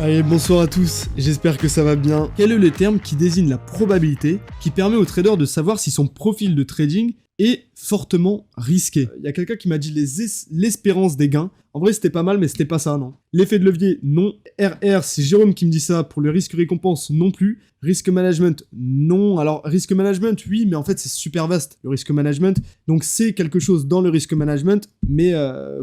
Allez, bonsoir à tous, j'espère que ça va bien. Quel est le terme qui désigne la probabilité qui permet au trader de savoir si son profil de trading est fortement risqué? Il y a quelqu'un qui m'a dit l'espérance des gains. En vrai, c'était pas mal, mais c'était pas ça, non. L'effet de levier, non. RR, c'est Jérôme qui me dit ça. Pour le risque-récompense, non plus. Risque management, non. Alors, risque management, oui, mais en fait, c'est super vaste, le risque management. Donc, c'est quelque chose dans le risque management, mais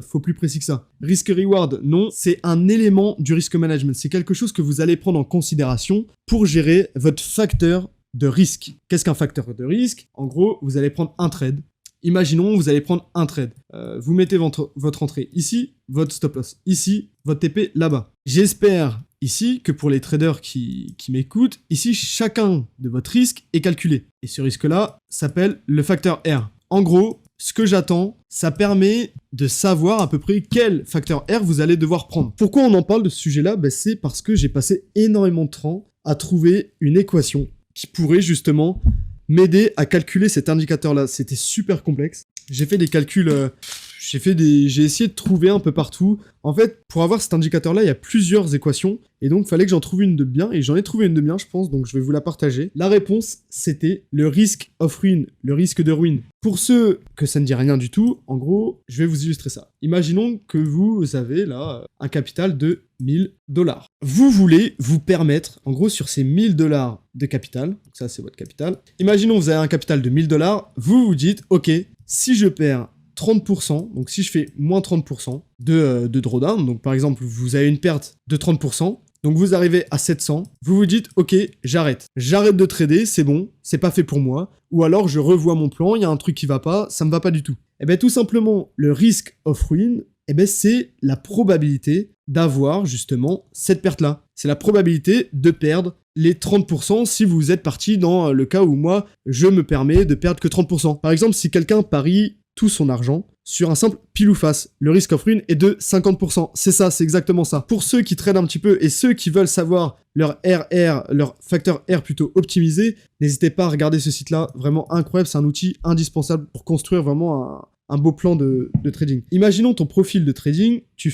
faut plus précis que ça. Risque-reward, non. C'est un élément du risque management. C'est quelque chose que vous allez prendre en considération pour gérer votre facteur de risque. Qu'est-ce qu'un facteur de risque? En gros, vous allez prendre un trade. Imaginons, vous allez prendre un trade. Vous mettez votre entrée ici, votre stop loss ici, votre TP là-bas. J'espère ici que pour les traders qui m'écoutent, ici, chacun de votre risque est calculé. Et ce risque-là s'appelle le facteur R. En gros, ce que j'attends, ça permet de savoir à peu près quel facteur R vous allez devoir prendre. Pourquoi on en parle de ce sujet-là? C'est parce que j'ai passé énormément de temps à trouver une équation qui pourrait justement m'aider à calculer cet indicateur-là. C'était super complexe. J'ai fait des calculs, j'ai essayé de trouver un peu partout. En fait, pour avoir cet indicateur-là, il y a plusieurs équations. Et donc, il fallait que j'en trouve une de bien. Et j'en ai trouvé une de bien, je pense. Donc, je vais vous la partager. La réponse, c'était le risk of ruin, le risque de ruine. Pour ceux que ça ne dit rien du tout, en gros, je vais vous illustrer ça. Imaginons que vous avez là un capital de 1000 $. Vous voulez vous permettre, en gros, sur ces 1000 $ de capital, donc ça, c'est votre capital. Imaginons que vous avez un capital de 1000 $, vous vous dites, ok, si je perds 30%, donc si je fais moins 30% de drawdown, donc par exemple, vous avez une perte de 30%, donc vous arrivez à 700, vous vous dites, ok, j'arrête de trader, c'est bon, c'est pas fait pour moi, ou alors je revois mon plan, il y a un truc qui va pas, ça me va pas du tout. Et bien tout simplement, le risk of ruin, c'est la probabilité d'avoir justement cette perte-là. C'est la probabilité de perdre les 30% si vous êtes parti dans le cas où moi, je me permets de perdre que 30%. Par exemple, si quelqu'un parie tout son argent sur un simple pile ou face, le risk of ruin est de 50%. C'est ça, c'est exactement ça. Pour ceux qui tradent un petit peu et ceux qui veulent savoir leur RR, leur facteur R plutôt optimisé, n'hésitez pas à regarder ce site-là. Vraiment incroyable, c'est un outil indispensable pour construire vraiment un beau plan de trading. Imaginons ton profil de trading, tu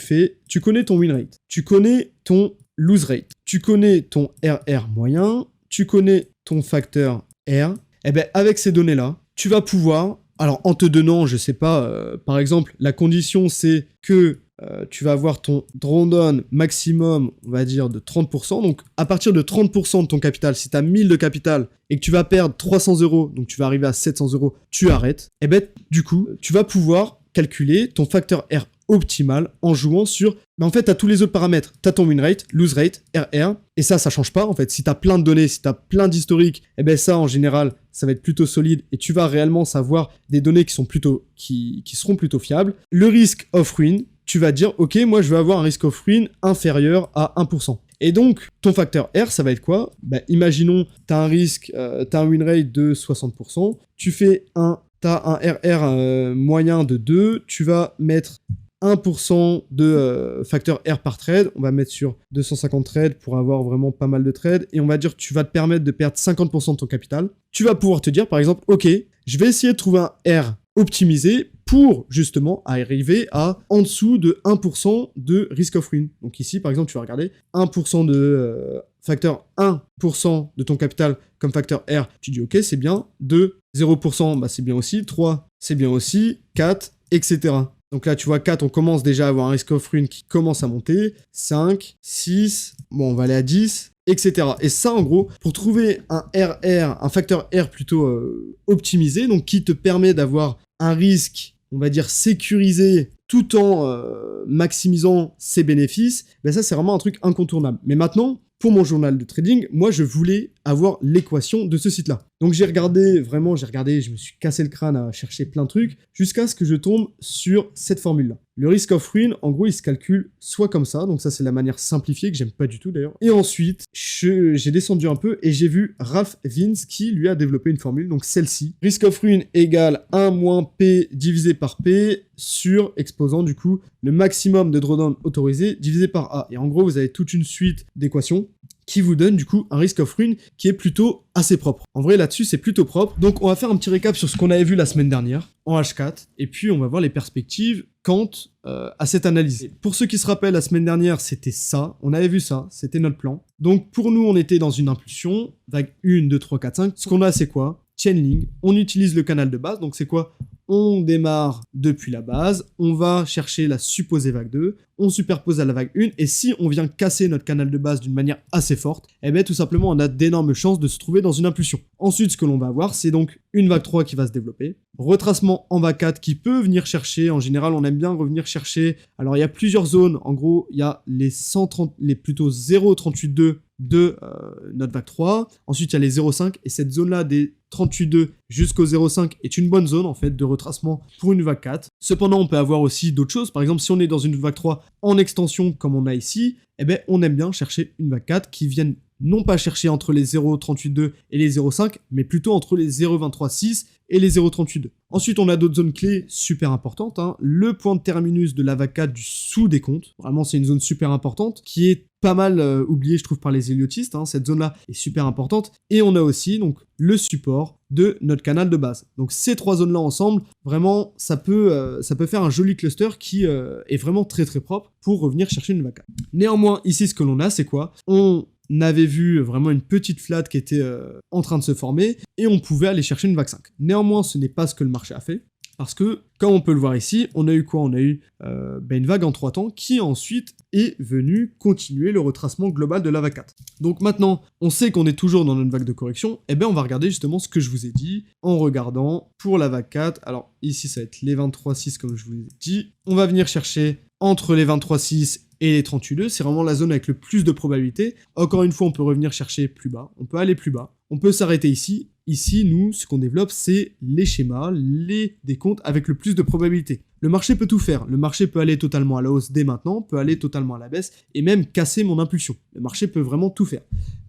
connais ton win rate, tu connais ton lose rate, tu connais ton RR moyen, tu connais ton facteur R. Avec ces données-là, tu vas pouvoir, alors en te donnant, je sais pas, par exemple, la condition c'est que tu vas avoir ton drawdown maximum, on va dire, de 30%. Donc, à partir de 30% de ton capital, si tu as 1000 de capital et que tu vas perdre 300 €, donc tu vas arriver à 700 €, tu arrêtes. Du coup, tu vas pouvoir calculer ton facteur R optimal en jouant sur... en fait, tu as tous les autres paramètres. Tu as ton win rate, lose rate, RR. Et ça change pas, en fait. Si tu as plein de données, si tu as plein d'historiques, ça, en général, ça va être plutôt solide et tu vas réellement savoir des données qui seront plutôt fiables. Le risk of ruin, tu vas dire, ok, moi, je vais avoir un risk of ruin inférieur à 1%. Et donc, ton facteur R, ça va être quoi? Imaginons, tu as un win rate de 60%, t'as un RR moyen de 2, tu vas mettre 1% de facteur R par trade, on va mettre sur 250 trades pour avoir vraiment pas mal de trades, et on va dire que tu vas te permettre de perdre 50% de ton capital. Tu vas pouvoir te dire, par exemple, ok, je vais essayer de trouver un R optimisé pour justement arriver à en dessous de 1% de risk of ruin. Donc ici, par exemple, tu vas regarder 1% de facteur 1% de ton capital comme facteur R, tu dis ok, c'est bien. 2, 0%, c'est bien aussi. 3, c'est bien aussi. 4, etc. Donc là, tu vois, 4, on commence déjà à avoir un risk of ruin qui commence à monter. 5, 6, bon, on va aller à 10, etc. Et ça, en gros, pour trouver un RR, un facteur R plutôt optimisé, donc qui te permet d'avoir un risque, on va dire, sécurisé tout en maximisant ses bénéfices, ça, c'est vraiment un truc incontournable. Mais maintenant, pour mon journal de trading, moi, je voulais avoir l'équation de ce site-là. Donc, je me suis cassé le crâne à chercher plein de trucs, jusqu'à ce que je tombe sur cette formule-là. Le risk of ruin, en gros, il se calcule soit comme ça, donc ça, c'est la manière simplifiée, que j'aime pas du tout, d'ailleurs. Et ensuite, j'ai descendu un peu, et j'ai vu Ralph Vince, qui, lui, a développé une formule, donc celle-ci. Risk of ruin égale 1 moins P divisé par P, sur, exposant, du coup, le maximum de drawdown autorisé, divisé par A. Et en gros, vous avez toute une suite d'équations qui vous donne du coup un risk of ruin qui est plutôt assez propre. En vrai, là-dessus, c'est plutôt propre. Donc, on va faire un petit récap sur ce qu'on avait vu la semaine dernière en H4, et puis on va voir les perspectives quant à cette analyse. Pour ceux qui se rappellent, la semaine dernière, c'était ça. On avait vu ça. C'était notre plan. Donc, pour nous, on était dans une impulsion. Vague 1, 2, 3, 4, 5. Ce qu'on a, c'est quoi? Chainlink, on utilise le canal de base, donc c'est quoi? On démarre depuis la base, on va chercher la supposée vague 2, on superpose à la vague 1, et si on vient casser notre canal de base d'une manière assez forte, eh bien tout simplement on a d'énormes chances de se trouver dans une impulsion. Ensuite, ce que l'on va avoir, c'est donc une vague 3 qui va se développer, retracement en vague 4 qui peut venir chercher, en général on aime bien revenir chercher, alors il y a plusieurs zones, en gros il y a les 130, les plutôt 0,38,2 de notre vague 3, ensuite il y a les 0,5, et cette zone-là des 38,2 jusqu'au 0,5 est une bonne zone en fait de retracement pour une vague 4. Cependant, on peut avoir aussi d'autres choses. Par exemple, si on est dans une vague 3 en extension comme on a ici, eh ben, on aime bien chercher une vague 4 qui vienne non pas chercher entre les 0,38,2 et les 0,5, mais plutôt entre les 0,23,6 et les 0,38,2. Ensuite, on a d'autres zones clés super importantes. Le point de terminus de la vague 4 du sous-décompte. Vraiment, c'est une zone super importante qui est pas mal oubliée, je trouve, par les héliotistes. Cette zone-là est super importante. Et on a aussi donc le support de notre canal de base. Donc ces trois zones-là ensemble, vraiment, ça peut faire un joli cluster qui est vraiment très très propre pour revenir chercher une vague 4. Néanmoins, ici, ce que l'on a, c'est quoi? On avait vu vraiment une petite flat qui était en train de se former et on pouvait aller chercher une vague 5. Néanmoins, ce n'est pas ce que le marché a fait. Parce que, comme on peut le voir ici, on a eu quoi? On a eu une vague en 3 temps qui ensuite est venue continuer le retracement global de la vague 4. Donc maintenant, on sait qu'on est toujours dans une vague de correction, et bien on va regarder justement ce que je vous ai dit en regardant pour la vague 4. Alors ici, ça va être les 23,6 comme je vous ai dit. On va venir chercher entre les 23,6 et les 38,2, c'est vraiment la zone avec le plus de probabilité. Encore une fois, on peut revenir chercher plus bas, on peut aller plus bas, on peut s'arrêter ici. Ici, nous, ce qu'on développe, c'est les schémas, les décomptes avec le plus de probabilité. Le marché peut tout faire. Le marché peut aller totalement à la hausse dès maintenant, peut aller totalement à la baisse et même casser mon impulsion. Le marché peut vraiment tout faire.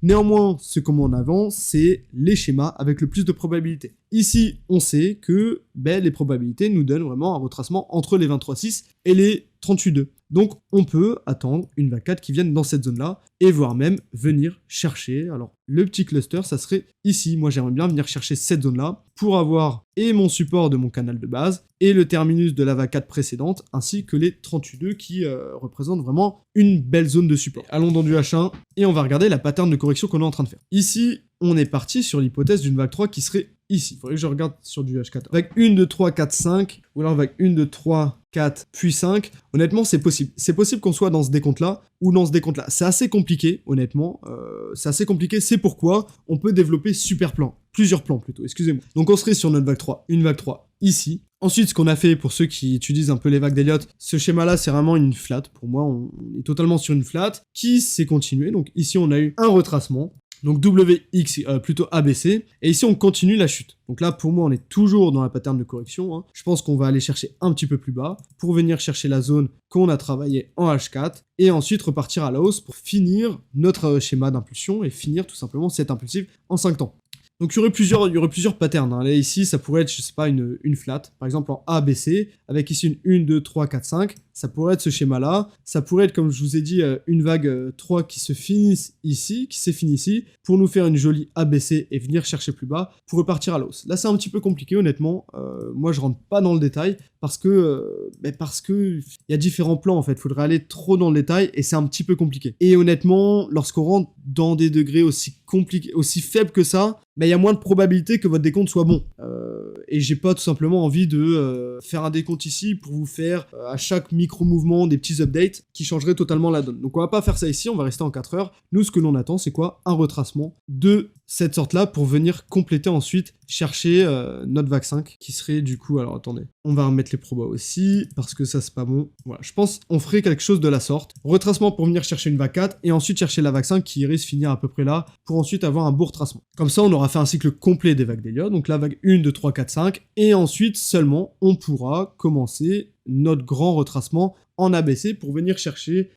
Néanmoins, ce qu'on met en avant, c'est les schémas avec le plus de probabilité. Ici, on sait que les probabilités nous donnent vraiment un retracement entre les 23,6 et les 38,2. Donc, on peut attendre une vague 4 qui vienne dans cette zone-là et voire même venir chercher. Alors, le petit cluster, ça serait ici. Moi, j'aimerais bien venir chercher cette zone-là pour avoir et mon support de mon canal de base et le terminus de la vague 4 précédente ainsi que les 38,2 qui représentent vraiment une belle zone de support. Allons dans du H1 et on va regarder la pattern de correction qu'on est en train de faire. Ici, on est parti sur l'hypothèse d'une vague 3 qui serait ici. Il faudrait que je regarde sur du H4. Vague 1, 2, 3, 4, 5, ou alors vague 1, 2, 3, 4, puis 5. Honnêtement, c'est possible. C'est possible qu'on soit dans ce décompte-là ou dans ce décompte-là. C'est assez compliqué, honnêtement. C'est assez compliqué. C'est pourquoi on peut développer plusieurs plans plutôt, excusez-moi. Donc on serait sur notre vague 3, une vague 3 ici. Ensuite, ce qu'on a fait pour ceux qui utilisent un peu les vagues d'Elliott, ce schéma-là, c'est vraiment une flat. Pour moi, on est totalement sur une flat qui s'est continuée. Donc ici, on a eu un retracement. Donc WX plutôt ABC, et ici on continue la chute. Donc là pour moi on est toujours dans la pattern de correction, Je pense qu'on va aller chercher un petit peu plus bas pour venir chercher la zone qu'on a travaillé en H4 et ensuite repartir à la hausse pour finir notre schéma d'impulsion et finir tout simplement cette impulsive en 5 temps. Donc il y aurait plusieurs patterns. Là ici ça pourrait être, je sais pas, une flat, par exemple en ABC, avec ici une 1, 2, 3, 4, 5. Ça pourrait être ce schéma-là. Ça pourrait être, comme je vous ai dit, une vague 3 qui se finisse ici, qui s'est finie ici, pour nous faire une jolie ABC et venir chercher plus bas pour repartir à la hausse. Là, c'est un petit peu compliqué, honnêtement. Moi, je rentre pas dans le détail parce que il y a différents plans, en fait. Il faudrait aller trop dans le détail et c'est un petit peu compliqué. Et honnêtement, lorsqu'on rentre dans des degrés aussi compliqués, aussi faibles que ça, il y a moins de probabilité que votre décompte soit bon. Et j'ai pas tout simplement envie de faire un décompte ici pour vous faire à chaque micro-mouvement des petits updates qui changeraient totalement la donne. Donc on va pas faire ça ici, on va rester en 4 heures. Nous, ce que l'on attend, c'est quoi? Un retracement de cette sorte-là pour venir compléter ensuite, chercher notre vague 5 qui serait du coup, alors attendez, on va remettre les probas aussi parce que ça c'est pas bon. Voilà, je pense on ferait quelque chose de la sorte. Retracement pour venir chercher une vague 4 et ensuite chercher la vague 5 qui risque de finir à peu près là pour ensuite avoir un beau retracement. Comme ça, on aura fait un cycle complet des vagues d'Elliott, donc la vague 1, 2, 3, 4, 5 et ensuite seulement on pourra commencer notre grand retracement en ABC pour venir chercher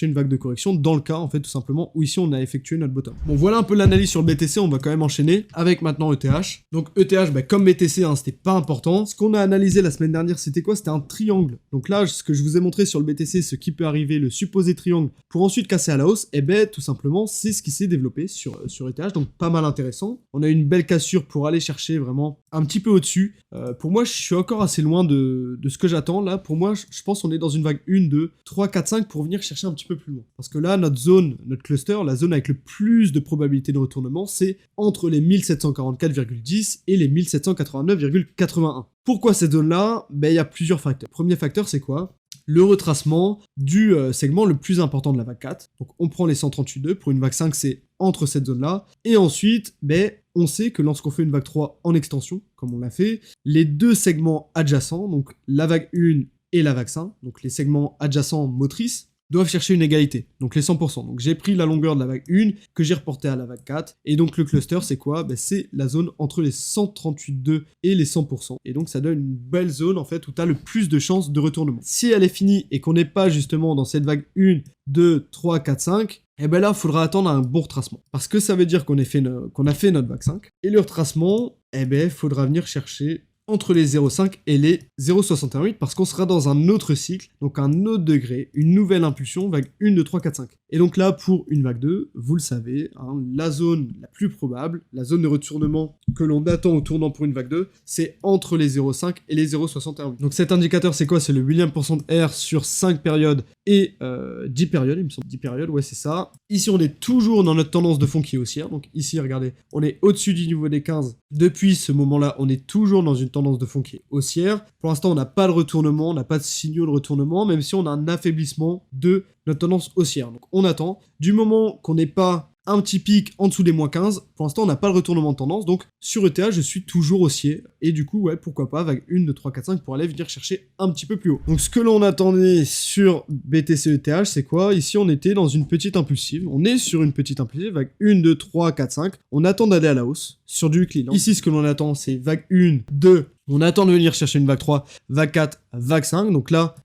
une vague de correction dans le cas en fait tout simplement où ici on a effectué notre bottom. Bon, voilà un peu l'analyse sur le BTC, on va quand même enchaîner avec maintenant ETH. Donc ETH, comme BTC, c'était pas important. Ce qu'on a analysé la semaine dernière, c'était quoi? C'était un triangle. Donc là, ce que je vous ai montré sur le BTC, ce qui peut arriver, le supposé triangle, pour ensuite casser à la hausse, tout simplement, c'est ce qui s'est développé sur ETH, donc pas mal intéressant. On a une belle cassure pour aller chercher vraiment un petit peu au-dessus. Pour moi, je suis encore assez loin de ce que j'attends, là, pour moi, je pense qu'on est dans une vague 1, 2, 3, 4, 5 pour venir chercher un petit peu plus loin. Parce que là, notre zone, notre cluster, la zone avec le plus de probabilité de retournement, c'est entre les 1744,10 et les 1789,81. Pourquoi cette zone-là? Ben, il y a plusieurs facteurs. Premier facteur, c'est quoi? Le retracement du segment le plus important de la vague 4. Donc on prend les 138,2, pour une vague 5 c'est entre cette zone-là. Et ensuite, ben, on sait que lorsqu'on fait une vague 3 en extension, comme on l'a fait, les deux segments adjacents, donc la vague 1 et la vague 5, donc les segments adjacents motrices, doivent chercher une égalité, donc les 100%. Donc j'ai pris la longueur de la vague 1, que j'ai reporté à la vague 4, et donc le cluster c'est quoi? Ben, c'est la zone entre les 138,2 et les 100%. Et donc ça donne une belle zone en fait où tu as le plus de chances de retournement. Si elle est finie et qu'on n'est pas justement dans cette vague 1, 2, 3, 4, 5, et ben là il faudra attendre un bon retracement. Parce que ça veut dire qu'on a fait notre vague 5, et le retracement, et ben il faudra venir chercher entre les 0,5 et les 0,618 parce qu'on sera dans un autre cycle, donc un autre degré, une nouvelle impulsion, vague 1, 2, 3, 4, 5. Et donc là, pour une vague 2, vous le savez, hein, la zone la plus probable, la zone de retournement que l'on attend au tournant pour une vague 2, c'est entre les 0,5 et les 0,618. Donc cet indicateur, c'est quoi? C'est le Williams % R sur 5 périodes et 10 périodes, il me semble, 10 périodes, ouais c'est ça. Ici, on est toujours dans notre tendance de fond qui est haussière, donc ici, regardez, on est au-dessus du niveau des 15. Depuis ce moment-là, on est toujours dans une tendance de fond qui est haussière. Pour l'instant, on n'a pas de retournement, on n'a pas de signaux de retournement, même si on a un affaiblissement de notre tendance haussière. Donc on attend. Du moment qu'on n'est pas un petit pic en dessous des moins 15, pour l'instant on n'a pas le retournement de tendance, donc sur ETH je suis toujours haussier, et du coup ouais pourquoi pas vague 1, 2, 3, 4, 5 pour aller venir chercher un petit peu plus haut. Donc ce que l'on attendait sur BTC ETH c'est quoi? Ici on était dans une petite impulsive, on est sur une petite impulsive, vague 1, 2, 3, 4, 5, on attend d'aller à la hausse sur du weekly. Ici ce que l'on attend c'est vague 1, 2, on attend de venir chercher une vague 3, vague 4, vague 5. Donc là,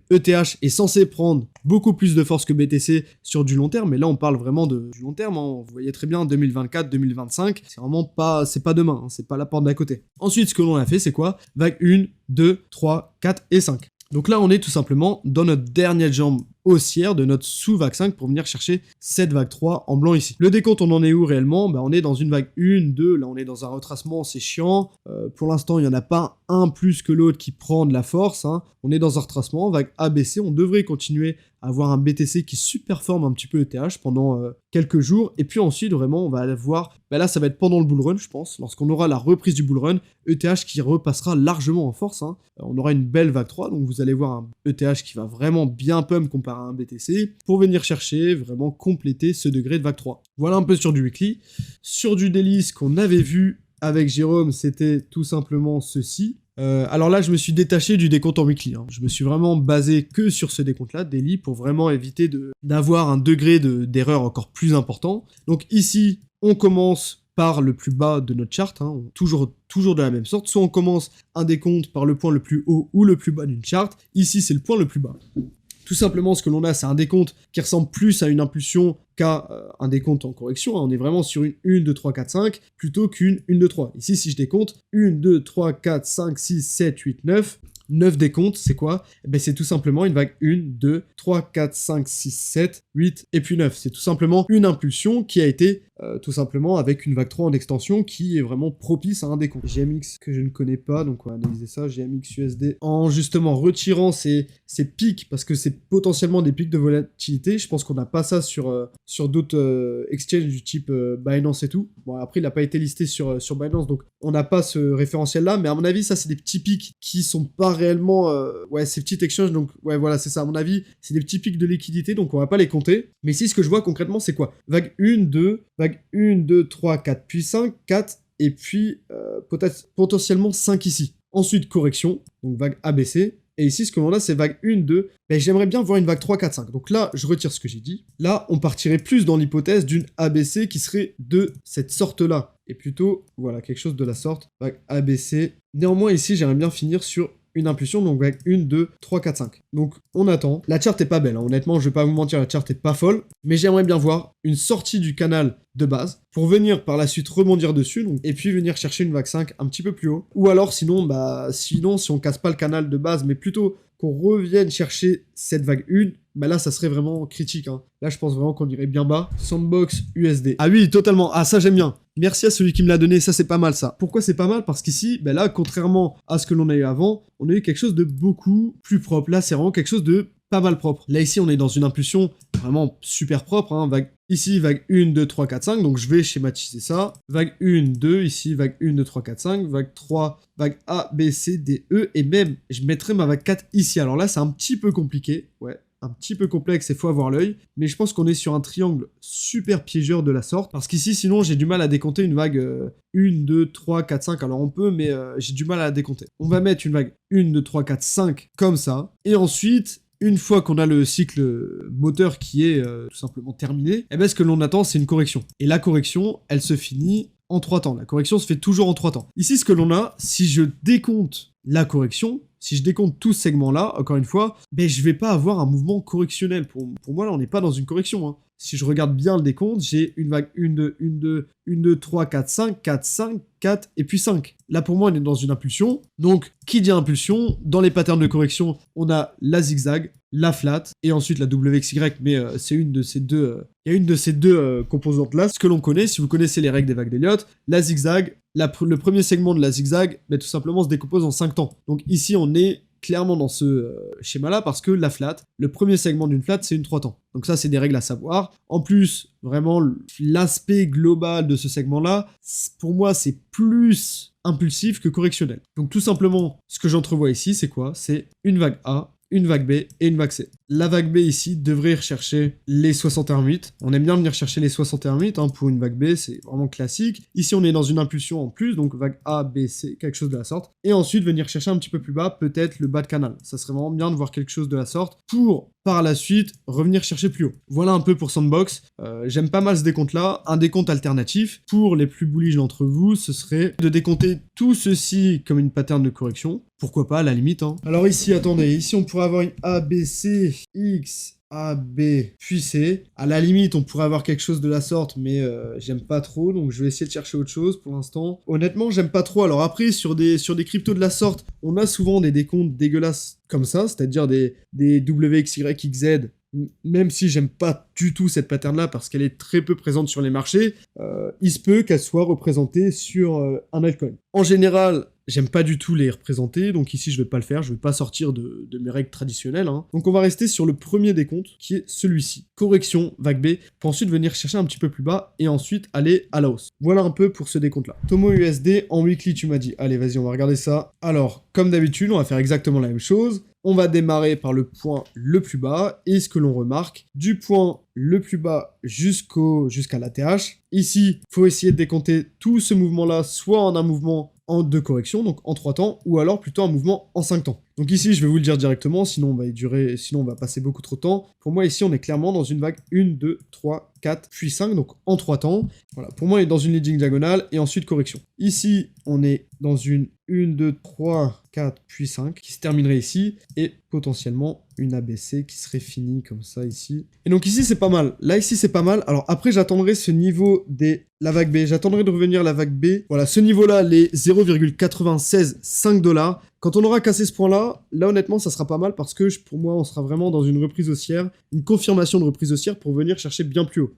ETH est censé prendre beaucoup plus de force que BTC sur du long terme. Mais là, on parle vraiment du long terme. Hein. Vous voyez très bien, 2024, 2025. C'est vraiment pas, c'est pas demain. Hein. C'est pas la porte d'à côté. Ensuite, ce que l'on a fait, c'est quoi? Vague 1, 2, 3, 4 et 5. Donc là, on est tout simplement dans notre dernière jambe haussière de notre sous-vague 5 pour venir chercher cette vague 3 en blanc ici. Le décompte, on en est où réellement? On est dans une vague 1, 2, là on est dans un retracement, c'est chiant. Pour l'instant, il n'y en a pas un plus que l'autre qui prend de la force. Hein. On est dans un retracement, vague ABC, on devrait continuer à avoir un BTC qui superforme un petit peu ETH pendant quelques jours. Et puis ensuite, vraiment, on va aller voir, là ça va être pendant le bull run, je pense, lorsqu'on aura la reprise du bull run, ETH qui repassera largement en force. Hein. On aura une belle vague 3, donc vous allez voir un ETH qui va vraiment bien pump comparé à un BTC pour venir chercher, vraiment compléter ce degré de vague 3. Voilà un peu sur du weekly. Sur du daily, ce qu'on avait vu avec Jérôme, c'était tout simplement ceci. Alors là, je me suis détaché du décompte en weekly. Hein. Je me suis vraiment basé que sur ce décompte-là, daily, pour vraiment éviter d'avoir un degré d'erreur encore plus important. Donc ici, on commence par le plus bas de notre chart, hein, toujours de la même sorte. Soit on commence un décompte par le point le plus haut ou le plus bas d'une charte. Ici, c'est le point le plus bas. Tout simplement, ce que l'on a, c'est un décompte qui ressemble plus à une impulsion qu'à un décompte en correction. Hein. On est vraiment sur une 1, 2, 3, 4, 5 plutôt qu'une 1, 2, 3. Ici, si je décompte, 1, 2, 3, 4, 5, 6, 7, 8, 9... 9 décomptes, c'est quoi? C'est tout simplement une vague 1, 2, 3, 4, 5, 6, 7, 8 et puis 9. C'est tout simplement une impulsion qui a été tout simplement avec une vague 3 en extension qui est vraiment propice à un décompte. GMX que je ne connais pas, donc on va analyser ça, GMX USD, en justement retirant ces pics, parce que c'est potentiellement des pics de volatilité. Je pense qu'on n'a pas ça sur d'autres exchanges du type Binance et tout. Bon, après, il n'a pas été listé sur Binance, donc on n'a pas ce référentiel-là, mais à mon avis, ça, c'est des petits pics qui sont pas réellement... ces petits exchanges, donc ouais, voilà, c'est ça, à mon avis, c'est des petits pics de liquidité, donc on va pas les compter. Mais ici, ce que je vois concrètement, c'est quoi? Vague 1, 2, vague 1, 2, 3, 4, puis 5, 4, et puis potentiellement 5 ici. Ensuite, correction, donc vague ABC. Et ici, ce que l'on a, c'est vague 1, 2. J'aimerais bien voir une vague 3, 4, 5. Donc là, je retire ce que j'ai dit. Là, on partirait plus dans l'hypothèse d'une ABC qui serait de cette sorte-là. Et plutôt, voilà, quelque chose de la sorte. Vague ABC. Néanmoins, ici, j'aimerais bien finir sur une impulsion, donc vague 1, 2, 3, 4, 5. Donc on attend. La charte est pas belle, hein. Honnêtement, je vais pas vous mentir, la charte est pas folle, mais j'aimerais bien voir une sortie du canal de base pour venir par la suite rebondir dessus, donc, et puis venir chercher une vague 5 un petit peu plus haut. Ou alors sinon, si on casse pas le canal de base, mais plutôt qu'on revienne chercher cette vague 1, bah là, ça serait vraiment critique. Hein. Là, je pense vraiment qu'on irait bien bas. Sandbox USD. Ah oui, totalement. Ah, ça, j'aime bien. Merci à celui qui me l'a donné. Ça, c'est pas mal, ça. Pourquoi c'est pas mal? Parce qu'ici, bah là, contrairement à ce que l'on a eu avant, on a eu quelque chose de beaucoup plus propre. Là, c'est vraiment quelque chose de pas mal propre. Là, ici, on est dans une impulsion vraiment super propre. Hein. Ici, vague 1, 2, 3, 4, 5. Donc, je vais schématiser ça. Vague 1, 2. Ici, vague 1, 2, 3, 4, 5. Vague 3, vague A, B, C, D, E. Et même, je mettrai ma vague 4 ici. Alors là, c'est un petit peu compliqué. Ouais. Un petit peu complexe et faut avoir l'œil, mais je pense qu'on est sur un triangle super piégeur de la sorte, parce qu'ici, sinon, j'ai du mal à décompter une vague 1, 2, 3, 4, 5, alors on peut, mais j'ai du mal à la décompter. On va mettre une vague 1, 2, 3, 4, 5, comme ça, et ensuite, une fois qu'on a le cycle moteur qui est tout simplement terminé, eh ben, ce que l'on attend, c'est une correction. Et la correction, elle se finit en 3 temps. La correction se fait toujours en 3 temps. Ici, ce que l'on a, si je décompte la correction, si je décompte tout ce segment-là, encore une fois, ben je vais pas avoir un mouvement correctionnel. Pour moi, là, on n'est pas dans une correction. Hein. Si je regarde bien le décompte, j'ai une vague 1, 2, 1, 2, 1, 2, 3, 4, 5, 4, 5, 4, et puis 5. Là, pour moi, on est dans une impulsion. Donc, qui dit impulsion? Dans les patterns de correction, on a la zigzag, la flat, et ensuite la WXY, mais c'est une de ces deux... Il y a une de ces deux composantes-là. Ce que l'on connaît, si vous connaissez les règles des vagues d'Elliott, la zigzag, le premier segment de la zigzag, ben, tout simplement se décompose en 5 temps. Donc ici, on est clairement dans ce schéma-là parce que la flat, le premier segment d'une flat, c'est une 3 temps. Donc ça, c'est des règles à savoir. En plus, vraiment, l'aspect global de ce segment-là, pour moi, c'est plus impulsif que correctionnel. Donc tout simplement, ce que j'entrevois ici, c'est quoi? C'est une vague A, une vague B et une vague C. La vague B ici devrait rechercher les 61,8. On aime bien venir chercher les 61,8 hein, pour une vague B, c'est vraiment classique. Ici, on est dans une impulsion en plus, donc vague A, B, C, quelque chose de la sorte. Et ensuite, venir chercher un petit peu plus bas, peut-être le bas de canal. Ça serait vraiment bien de voir quelque chose de la sorte pour, par la suite, revenir chercher plus haut. Voilà un peu pour Sandbox. J'aime pas mal ce décompte-là. Un décompte alternatif, pour les plus bullish d'entre vous, ce serait de décompter tout ceci comme une pattern de correction. Pourquoi pas, à la limite. Hein. Alors ici, attendez, ici on pourrait avoir une A, B, C, X, A, B, puis C. À la limite, on pourrait avoir quelque chose de la sorte, mais j'aime pas trop, donc je vais essayer de chercher autre chose pour l'instant. Honnêtement, j'aime pas trop. Alors après, sur des cryptos de la sorte, on a souvent des décomptes dégueulasses comme ça, c'est-à-dire des WXYXZ, même si j'aime pas du tout cette pattern-là parce qu'elle est très peu présente sur les marchés, il se peut qu'elle soit représentée sur un altcoin. En général, j'aime pas du tout les représenter, donc ici je vais pas le faire, je vais pas sortir de mes règles traditionnelles. Hein. Donc on va rester sur le premier décompte, qui est celui-ci. Correction, vague B, pour ensuite venir chercher un petit peu plus bas, et ensuite aller à la hausse. Voilà un peu pour ce décompte-là. Tomo USD, en weekly tu m'as dit, allez vas-y on va regarder ça. Alors, comme d'habitude, on va faire exactement la même chose. On va démarrer par le point le plus bas, et ce que l'on remarque, du point le plus bas jusqu'à la TH. Ici, il faut essayer de décompter tout ce mouvement-là, soit en un mouvement en 2 corrections, donc en 3 temps, ou alors plutôt un mouvement en 5 temps. Donc ici, je vais vous le dire directement, sinon on va passer beaucoup trop de temps. Pour moi, ici, on est clairement dans une vague 1, 2, 3, 4, puis 5, donc en 3 temps. Voilà, pour moi, on est dans une leading diagonale, et ensuite correction. Ici, on est dans une 1, 2, 3, 4, puis 5, qui se terminerait ici, et potentiellement une ABC qui serait finie comme ça ici. Et donc ici, c'est pas mal. Là, ici, c'est pas mal. Alors après, j'attendrai ce niveau la vague B. J'attendrai de revenir la vague B. Voilà, ce niveau-là, les 0,965 $. Quand on aura cassé ce point-là, là, honnêtement, ça sera pas mal parce que pour moi, on sera vraiment dans une reprise haussière, une confirmation de reprise haussière pour venir chercher bien plus haut.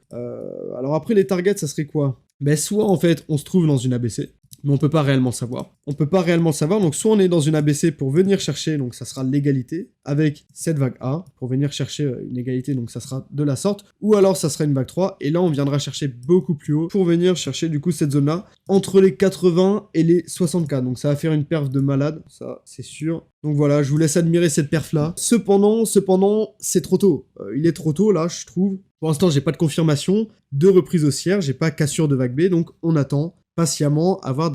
Alors après, les targets, ça serait quoi? Ben, soit, en fait, on se trouve dans une ABC, mais on peut pas réellement le savoir. On peut pas réellement le savoir, donc soit on est dans une ABC pour venir chercher, donc ça sera l'égalité, avec cette vague A, pour venir chercher une égalité, donc ça sera de la sorte, ou alors ça sera une vague 3, et là on viendra chercher beaucoup plus haut, pour venir chercher du coup cette zone-là, entre les 80 et les 64, donc ça va faire une perf de malade, ça c'est sûr. Donc voilà, je vous laisse admirer cette perf-là. Cependant, c'est trop tôt. Il est trop tôt, là, je trouve. Pour l'instant, j'ai pas de confirmation de reprise haussière, j'ai pas cassure de vague B, donc on attend patiemment avant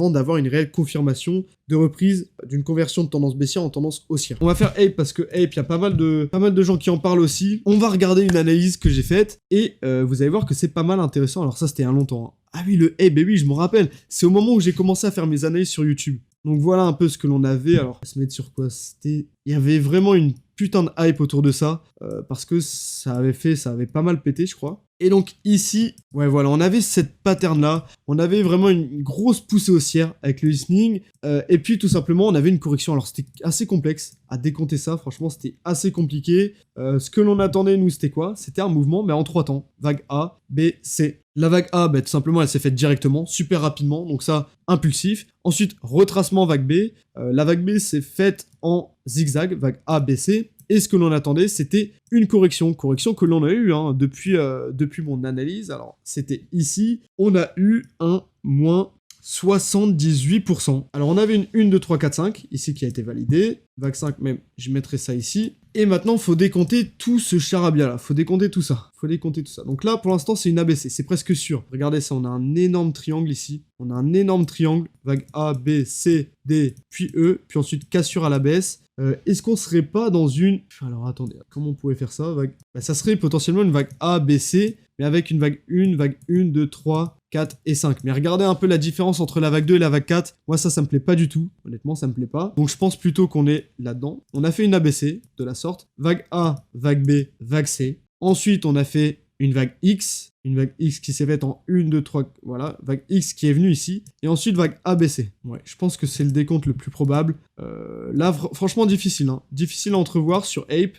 d'avoir une réelle confirmation de reprise d'une conversion de tendance baissière en tendance haussière. On va faire Ape parce que Ape, il y a pas mal de gens qui en parlent aussi. On va regarder une analyse que j'ai faite et vous allez voir que c'est pas mal intéressant. Alors ça, c'était il y a longtemps. Hein. Ah oui, le Ape, oui, je me rappelle. C'est au moment où j'ai commencé à faire mes analyses sur YouTube. Donc voilà un peu ce que l'on avait. Alors, on va se mettre sur quoi? Il y avait vraiment une putain de hype autour de ça, parce que ça avait pas mal pété, je crois. Et donc ici, ouais voilà, on avait cette pattern là, on avait vraiment une grosse poussée haussière avec le listening, et puis tout simplement on avait une correction. Alors c'était assez complexe à décompter ça, franchement c'était assez compliqué. Ce que l'on attendait nous c'était quoi? C'était un mouvement mais en 3 temps, vague A, B, C. La vague A, tout simplement elle s'est faite directement, super rapidement, donc ça impulsif. Ensuite retracement vague B, la vague B s'est faite en zigzag, vague A, B, C. Et ce que l'on attendait, c'était une correction que l'on a eu depuis mon analyse. Alors, c'était ici, on a eu un moins 78%. Alors, on avait une 1, 2, 3, 4, 5, ici qui a été validée. Vague 5 même, je mettrai ça ici. Et maintenant, il faut décompter tout ce charabia-là. Faut décompter tout ça. Donc là, pour l'instant, c'est une ABC. C'est presque sûr. Regardez ça, on a un énorme triangle ici. On a un énorme triangle. Vague A, B, C, D, puis E. Puis ensuite, cassure à la baisse. Est-ce qu'on serait pas dans une... Alors, attendez. Comment on pourrait faire ça? Ça serait potentiellement une vague A, B, C. Mais avec une vague 1, 2, 3... 4 et 5. Mais regardez un peu la différence entre la vague 2 et la vague 4. Moi, ça me plaît pas du tout. Honnêtement, ça me plaît pas. Donc, je pense plutôt qu'on est là-dedans. On a fait une ABC de la sorte. Vague A, vague B, vague C. Ensuite, on a fait une vague X. Une vague X qui s'est faite en 1, 2, 3. Voilà. Vague X qui est venue ici. Et ensuite, vague ABC. Ouais, je pense que c'est le décompte le plus probable. Là, franchement, difficile. Hein. Difficile à entrevoir sur Ape.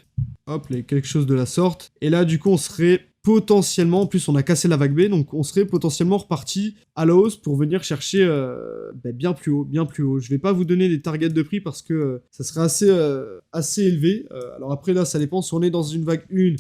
Hop, là, quelque chose de la sorte. Et là, du coup, on serait... potentiellement, en plus on a cassé la vague B, donc on serait potentiellement reparti à la hausse pour venir chercher bien plus haut. Je vais pas vous donner des targets de prix parce que ça serait assez élevé. Alors après là, ça dépend si on est dans une vague 1,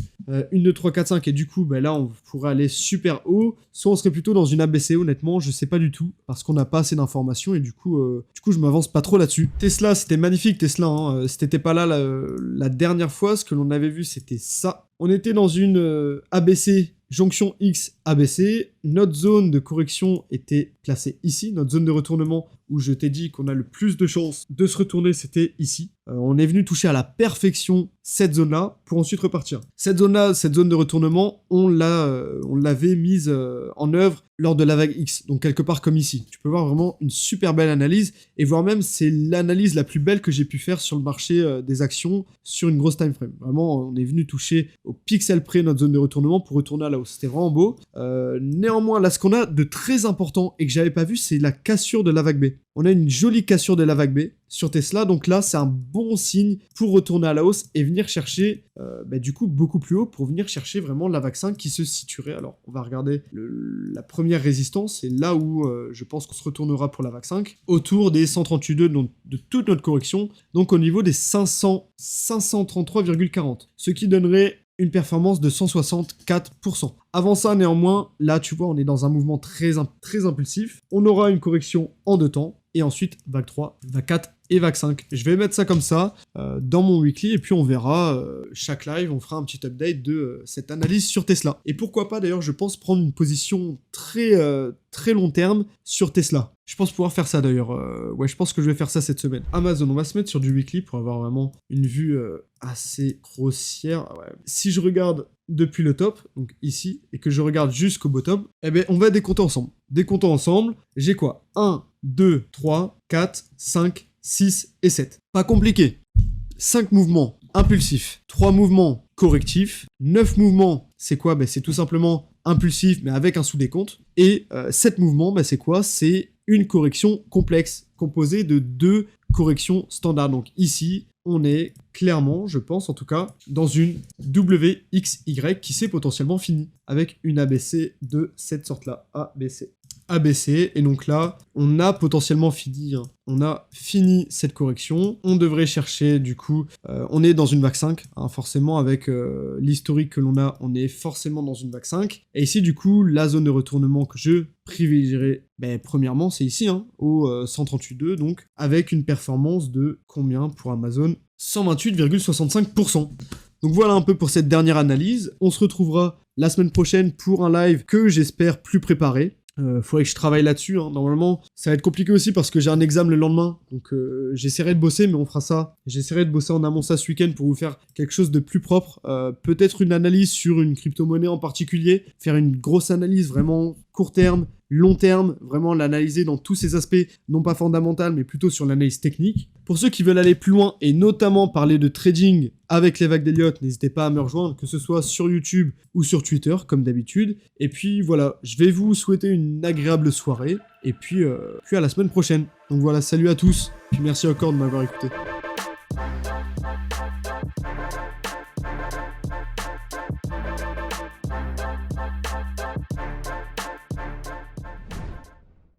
2, 3, 4, 5 et du coup, là on pourrait aller super haut. Soit on serait plutôt dans une ABC, honnêtement, je sais pas du tout parce qu'on n'a pas assez d'informations et du coup je m'avance pas trop là-dessus. Tesla, c'était magnifique Tesla, hein. Si t'étais pas là la dernière fois, ce que l'on avait vu c'était ça. On était dans une ABC, jonction X ABC. Notre zone de correction était placée ici. Notre zone de retournement où je t'ai dit qu'on a le plus de chances de se retourner, c'était ici. On est venu toucher à la perfection cette zone-là pour ensuite repartir. Cette zone-là, cette zone de retournement, on l'avait mise en œuvre lors de la vague X, donc quelque part comme ici. Tu peux voir vraiment une super belle analyse, et voire même c'est l'analyse la plus belle que j'ai pu faire sur le marché des actions sur une grosse time frame. Vraiment, on est venu toucher au pixel près notre zone de retournement pour retourner à la hausse. C'était vraiment beau. Néanmoins, là, ce qu'on a de très important et que j'avais pas vu, c'est la cassure de la vague B. On a une jolie cassure de la vague B sur Tesla, donc là, c'est un bon signe pour retourner à la hausse et venir chercher, du coup, beaucoup plus haut pour venir chercher vraiment la vague 5 qui se situerait. Alors, on va regarder la première résistance, c'est là où je pense qu'on se retournera pour la vague 5, autour des 138,2 de toute notre correction, donc au niveau des 533,40, ce qui donnerait une performance de 164%. Avant ça, néanmoins, là, tu vois, on est dans un mouvement très impulsif. On aura une correction en 2 temps, et ensuite, vague 3, vague 4 et vague 5. Je vais mettre ça comme ça dans mon weekly, et puis on verra chaque live, on fera un petit update de cette analyse sur Tesla. Et pourquoi pas, d'ailleurs, je pense prendre une position très long terme sur Tesla. Je pense pouvoir faire ça, d'ailleurs. Ouais, je pense que je vais faire ça cette semaine. Amazon, on va se mettre sur du weekly pour avoir vraiment une vue assez grossière. Ouais. Si je regarde depuis le top, donc ici, et que je regarde jusqu'au bottom, on va décompter ensemble. Décomptons ensemble, j'ai quoi? 1, 2, 3, 4, 5, 6 et 7. Pas compliqué. 5 mouvements impulsifs, 3 mouvements correctifs, 9 mouvements, c'est quoi? C'est tout simplement impulsif, mais avec un sous-décompte. Et 7 mouvements, c'est quoi? C'est une correction complexe, composée de 2 corrections standards. Donc ici, on est clairement, je pense en tout cas, dans une WXY qui s'est potentiellement finie, avec une ABC de cette sorte-là, ABC, et donc là, on a potentiellement fini, on a fini cette correction, on devrait chercher, du coup, on est dans une vague 5, forcément, avec l'historique que l'on a, on est forcément dans une vague 5, et ici, du coup, la zone de retournement que je privilégierai, premièrement, c'est ici, au 138,2, donc, avec une performance de combien pour Amazon? 128,65%. Donc voilà un peu pour cette dernière analyse, on se retrouvera la semaine prochaine pour un live que j'espère plus préparé. Faudrait que je travaille là-dessus, Normalement, ça va être compliqué aussi parce que j'ai un examen le lendemain. Donc j'essaierai de bosser, mais on fera ça. J'essaierai de bosser en amont ça ce week-end pour vous faire quelque chose de plus propre. Peut-être une analyse sur une crypto-monnaie en particulier. Faire une grosse analyse vraiment court terme, long terme, vraiment l'analyser dans tous ses aspects, non pas fondamental, mais plutôt sur l'analyse technique. Pour ceux qui veulent aller plus loin et notamment parler de trading avec les vagues d'Elliott, n'hésitez pas à me rejoindre, que ce soit sur YouTube ou sur Twitter, comme d'habitude. Et puis voilà, je vais vous souhaiter une agréable soirée, et puis à la semaine prochaine. Donc voilà, salut à tous, puis merci encore de m'avoir écouté.